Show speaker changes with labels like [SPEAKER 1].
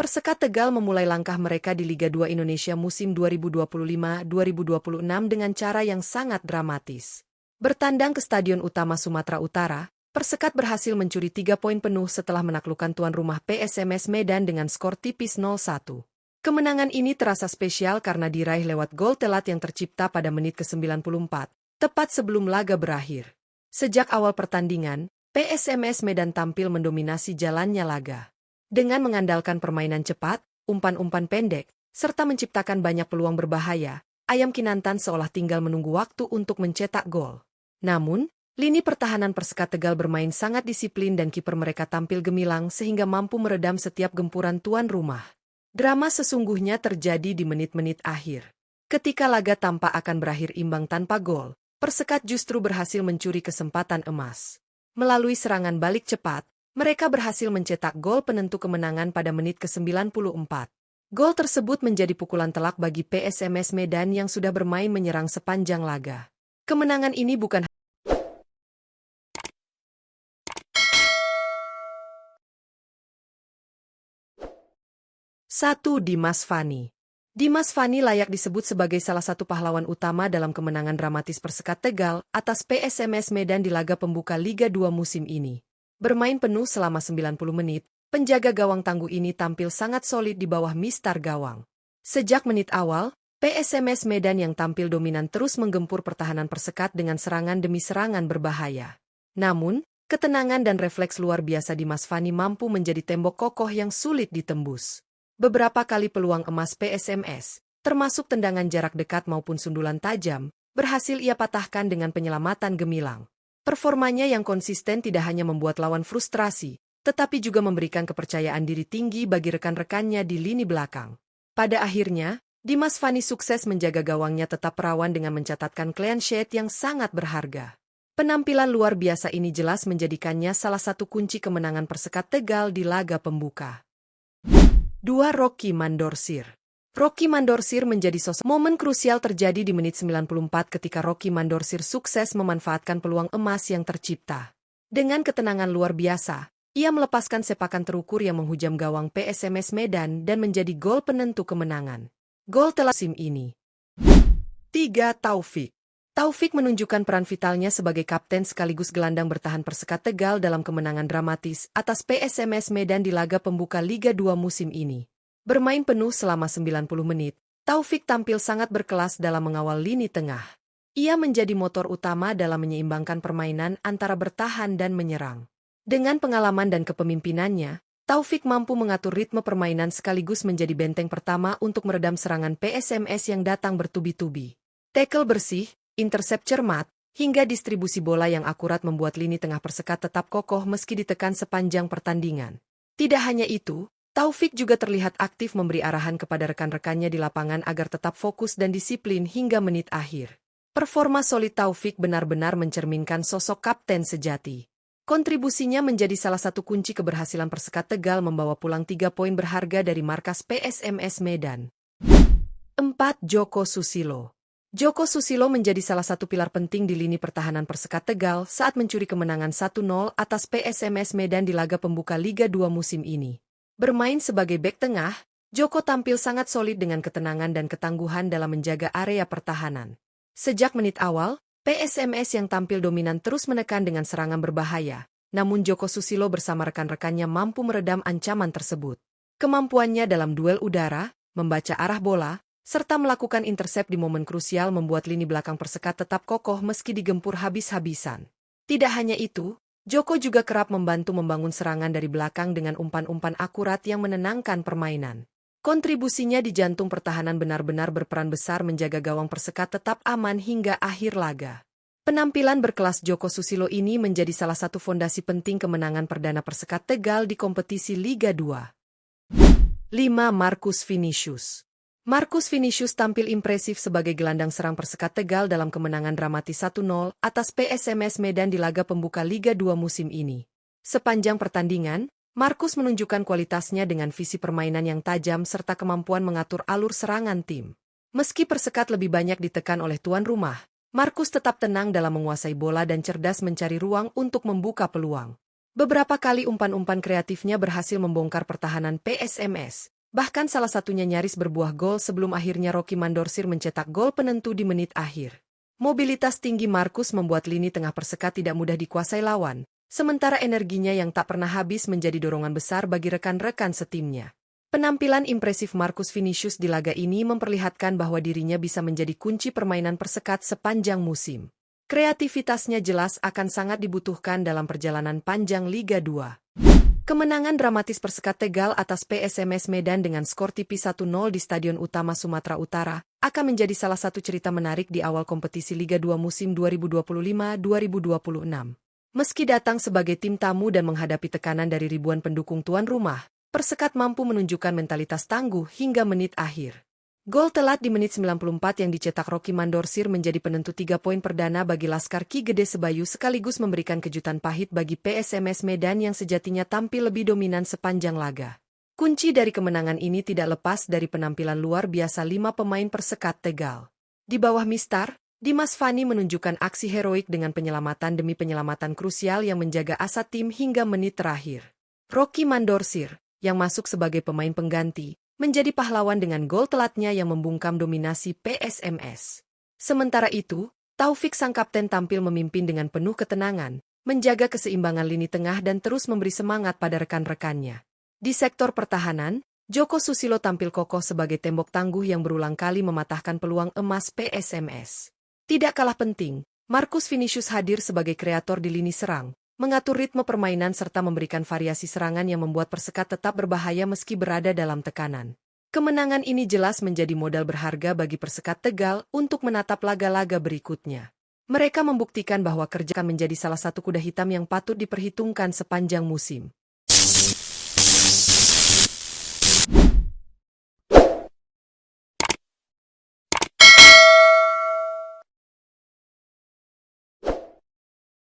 [SPEAKER 1] Persekat Tegal memulai langkah mereka di Liga 2 Indonesia musim 2025-2026 dengan cara yang sangat dramatis. Bertandang ke Stadion Utama Sumatera Utara, Persekat berhasil mencuri 3 poin penuh setelah menaklukkan tuan rumah PSMS Medan dengan skor tipis 0-1. Kemenangan ini terasa spesial karena diraih lewat gol telat yang tercipta pada menit ke-94, tepat sebelum laga berakhir. Sejak awal pertandingan, PSMS Medan tampil mendominasi jalannya laga. Dengan mengandalkan permainan cepat, umpan-umpan pendek, serta menciptakan banyak peluang berbahaya, Ayam Kinantan seolah tinggal menunggu waktu untuk mencetak gol. Namun, lini pertahanan Persekat Tegal bermain sangat disiplin dan kiper mereka tampil gemilang sehingga mampu meredam setiap gempuran tuan rumah. Drama sesungguhnya terjadi di menit-menit akhir. Ketika laga tampak akan berakhir imbang tanpa gol, Persekat justru berhasil mencuri kesempatan emas. Melalui serangan balik cepat, mereka berhasil mencetak gol penentu kemenangan pada menit ke-94. Gol tersebut menjadi pukulan telak bagi PSMS Medan yang sudah bermain menyerang sepanjang laga. Kemenangan ini bukan 1. Dimas Fani. Dimas Fani layak disebut sebagai salah satu pahlawan utama dalam kemenangan dramatis Persekat Tegal atas PSMS Medan di laga pembuka Liga 2 musim ini. Bermain penuh selama 90 menit, penjaga gawang tangguh ini tampil sangat solid di bawah mistar gawang. Sejak menit awal, PSMS Medan yang tampil dominan terus menggempur pertahanan Persekat dengan serangan demi serangan berbahaya. Namun, ketenangan dan refleks luar biasa Dimas Fani mampu menjadi tembok kokoh yang sulit ditembus. Beberapa kali peluang emas PSMS, termasuk tendangan jarak dekat maupun sundulan tajam, berhasil ia patahkan dengan penyelamatan gemilang. Performanya yang konsisten tidak hanya membuat lawan frustrasi, tetapi juga memberikan kepercayaan diri tinggi bagi rekan-rekannya di lini belakang. Pada akhirnya, Dimas Fani sukses menjaga gawangnya tetap perawan dengan mencatatkan clean sheet yang sangat berharga. Penampilan luar biasa ini jelas menjadikannya salah satu kunci kemenangan Persekat Tegal di laga pembuka. 2. Rocky Mandorsir. Rocky Mandorsir menjadi sosok. Momen krusial terjadi di menit 94 ketika Rocky Mandorsir sukses memanfaatkan peluang emas yang tercipta. Dengan ketenangan luar biasa, ia melepaskan sepakan terukur yang menghujam gawang PSMS Medan dan menjadi gol penentu kemenangan. Gol telat musim ini. 3. Taufik. Taufik menunjukkan peran vitalnya sebagai kapten sekaligus gelandang bertahan Persekat Tegal dalam kemenangan dramatis atas PSMS Medan di laga pembuka Liga 2 musim ini. Bermain penuh selama 90 menit, Taufik tampil sangat berkelas dalam mengawal lini tengah. Ia menjadi motor utama dalam menyeimbangkan permainan antara bertahan dan menyerang. Dengan pengalaman dan kepemimpinannya, Taufik mampu mengatur ritme permainan sekaligus menjadi benteng pertama untuk meredam serangan PSMS yang datang bertubi-tubi. Tackle bersih, intercept cermat, hingga distribusi bola yang akurat membuat lini tengah Persekat tetap kokoh meski ditekan sepanjang pertandingan. Tidak hanya itu, Taufik juga terlihat aktif memberi arahan kepada rekan-rekannya di lapangan agar tetap fokus dan disiplin hingga menit akhir. Performa solid Taufik benar-benar mencerminkan sosok kapten sejati. Kontribusinya menjadi salah satu kunci keberhasilan Persekat Tegal membawa pulang 3 poin berharga dari markas PSMS Medan. 4. Joko Susilo. Joko Susilo menjadi salah satu pilar penting di lini pertahanan Persekat Tegal saat mencuri kemenangan 1-0 atas PSMS Medan di laga pembuka Liga 2 musim ini. Bermain sebagai bek tengah, Joko tampil sangat solid dengan ketenangan dan ketangguhan dalam menjaga area pertahanan. Sejak menit awal, PSMS yang tampil dominan terus menekan dengan serangan berbahaya, namun Joko Susilo bersama rekan-rekannya mampu meredam ancaman tersebut. Kemampuannya dalam duel udara, membaca arah bola, serta melakukan intercept di momen krusial membuat lini belakang Persekat tetap kokoh meski digempur habis-habisan. Tidak hanya itu, Joko juga kerap membantu membangun serangan dari belakang dengan umpan-umpan akurat yang menenangkan permainan. Kontribusinya di jantung pertahanan benar-benar berperan besar menjaga gawang Persekat tetap aman hingga akhir laga. Penampilan berkelas Joko Susilo ini menjadi salah satu fondasi penting kemenangan perdana Persekat Tegal di kompetisi Liga 2. 5. Marcus Vinicius. Marcus Vinicius tampil impresif sebagai gelandang serang Persekat Tegal dalam kemenangan dramatis 1-0 atas PSMS Medan di laga pembuka Liga 2 musim ini. Sepanjang pertandingan, Marcus menunjukkan kualitasnya dengan visi permainan yang tajam serta kemampuan mengatur alur serangan tim. Meski Persekat lebih banyak ditekan oleh tuan rumah, Marcus tetap tenang dalam menguasai bola dan cerdas mencari ruang untuk membuka peluang. Beberapa kali umpan-umpan kreatifnya berhasil membongkar pertahanan PSMS, Bahkan salah satunya nyaris berbuah gol sebelum akhirnya Rocky Mandorsir mencetak gol penentu di menit akhir. Mobilitas tinggi Marcus membuat lini tengah Persekat tidak mudah dikuasai lawan, sementara energinya yang tak pernah habis menjadi dorongan besar bagi rekan-rekan setimnya. Penampilan impresif Marcus Vinicius di laga ini memperlihatkan bahwa dirinya bisa menjadi kunci permainan Persekat sepanjang musim. Kreativitasnya jelas akan sangat dibutuhkan dalam perjalanan panjang Liga 2. Kemenangan dramatis Persekat Tegal atas PSMS Medan dengan skor tipis 1-0 di Stadion Utama Sumatera Utara akan menjadi salah satu cerita menarik di awal kompetisi Liga 2 musim 2025-2026. Meski datang sebagai tim tamu dan menghadapi tekanan dari ribuan pendukung tuan rumah, Persekat mampu menunjukkan mentalitas tangguh hingga menit akhir. Gol telat di menit 94 yang dicetak Rocky Mandorsir menjadi penentu 3 poin perdana bagi Laskar Ki Gede Sebayu sekaligus memberikan kejutan pahit bagi PSMS Medan yang sejatinya tampil lebih dominan sepanjang laga. Kunci dari kemenangan ini tidak lepas dari penampilan luar biasa 5 pemain Persekat Tegal. Di bawah Mistar, Dimas Fani menunjukkan aksi heroik dengan penyelamatan demi penyelamatan krusial yang menjaga asa tim hingga menit terakhir. Rocky Mandorsir, yang masuk sebagai pemain pengganti, menjadi pahlawan dengan gol telatnya yang membungkam dominasi PSMS. Sementara itu, Taufik sang kapten tampil memimpin dengan penuh ketenangan, menjaga keseimbangan lini tengah dan terus memberi semangat pada rekan-rekannya. Di sektor pertahanan, Joko Susilo tampil kokoh sebagai tembok tangguh yang berulang kali mematahkan peluang emas PSMS. Tidak kalah penting, Marcus Vinicius hadir sebagai kreator di lini serang, mengatur ritme permainan serta memberikan variasi serangan yang membuat Persekat tetap berbahaya meski berada dalam tekanan. Kemenangan ini jelas menjadi modal berharga bagi Persekat Tegal untuk menatap laga-laga berikutnya. Mereka membuktikan bahwa kerja akan menjadi salah satu kuda hitam yang patut diperhitungkan sepanjang musim.